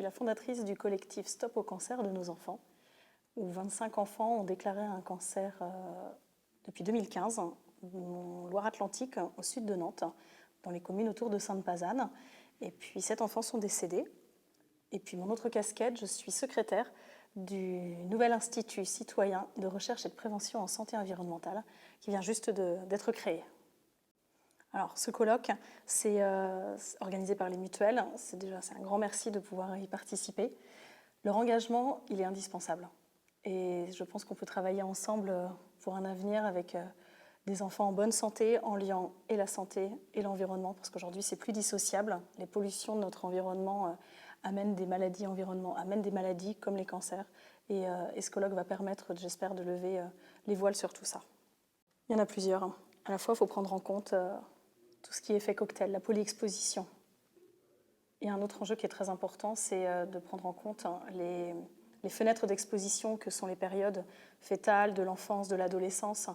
suis la fondatrice du collectif Stop au cancer de nos enfants, où 25 enfants ont déclaré un cancer depuis 2015, en Loire-Atlantique, au sud de Nantes, dans les communes autour de Sainte-Pazanne. Et puis 7 enfants sont décédés. Et puis mon autre casquette, je suis secrétaire du nouvel Institut citoyen de recherche et de prévention en santé environnementale, qui vient juste d'être créé. Alors, ce colloque, c'est organisé par les mutuelles. C'est un grand merci de pouvoir y participer. Leur engagement, il est indispensable. Et je pense qu'on peut travailler ensemble pour un avenir avec des enfants en bonne santé, en liant et la santé et l'environnement, parce qu'aujourd'hui, c'est plus dissociable. Les pollutions de notre environnement amènent des maladies comme les cancers. Et ce colloque va permettre, j'espère, de lever les voiles sur tout ça. Il y en a plusieurs. À la fois, il faut prendre en compte tout ce qui est effet cocktail, la polyexposition. Et un autre enjeu qui est très important, c'est de prendre en compte les fenêtres d'exposition que sont les périodes fœtales, de l'enfance, de l'adolescence,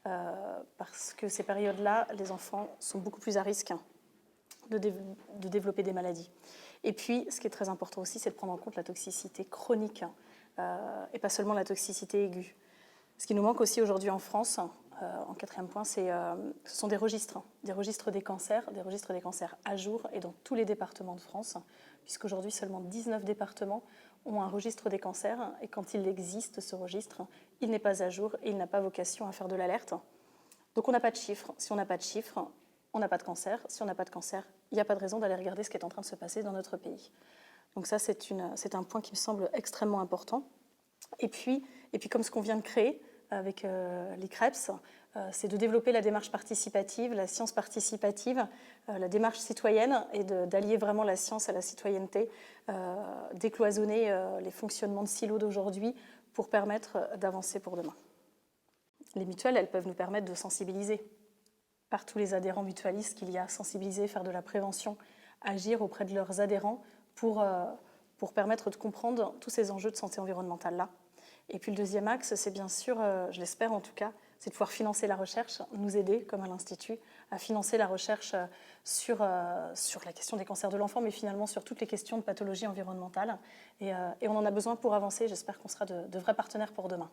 parce que ces périodes-là, les enfants sont beaucoup plus à risque de développer des maladies. Et puis, ce qui est très important aussi, c'est de prendre en compte la toxicité chronique et pas seulement la toxicité aiguë. Ce qui nous manque aussi aujourd'hui en France, en quatrième point, ce sont des registres des cancers à jour et dans tous les départements de France, puisqu'aujourd'hui seulement 19 départements ont un registre des cancers et quand il existe ce registre, il n'est pas à jour et il n'a pas vocation à faire de l'alerte. Donc on n'a pas de chiffres. Si on n'a pas de chiffres, on n'a pas de cancer. Si on n'a pas de cancer, il n'y a pas de raison d'aller regarder ce qui est en train de se passer dans notre pays. Donc ça, c'est un point qui me semble extrêmement important. Et puis comme ce qu'on vient de créer avec les CREPS, c'est de développer la démarche participative, la science participative, la démarche citoyenne et d'allier vraiment la science à la citoyenneté, décloisonner les fonctionnements de silos d'aujourd'hui pour permettre d'avancer pour demain. Les mutuelles, elles peuvent nous permettre de sensibiliser par tous les adhérents mutualistes qu'il y a, sensibiliser, faire de la prévention, agir auprès de leurs adhérents pour permettre de comprendre tous ces enjeux de santé environnementale-là. Et puis le deuxième axe, c'est bien sûr, je l'espère en tout cas, c'est de pouvoir financer la recherche, nous aider, comme à l'Institut, à financer la recherche sur la question des cancers de l'enfant, mais finalement sur toutes les questions de pathologie environnementale. Et on en a besoin pour avancer. J'espère qu'on sera de vrais partenaires pour demain.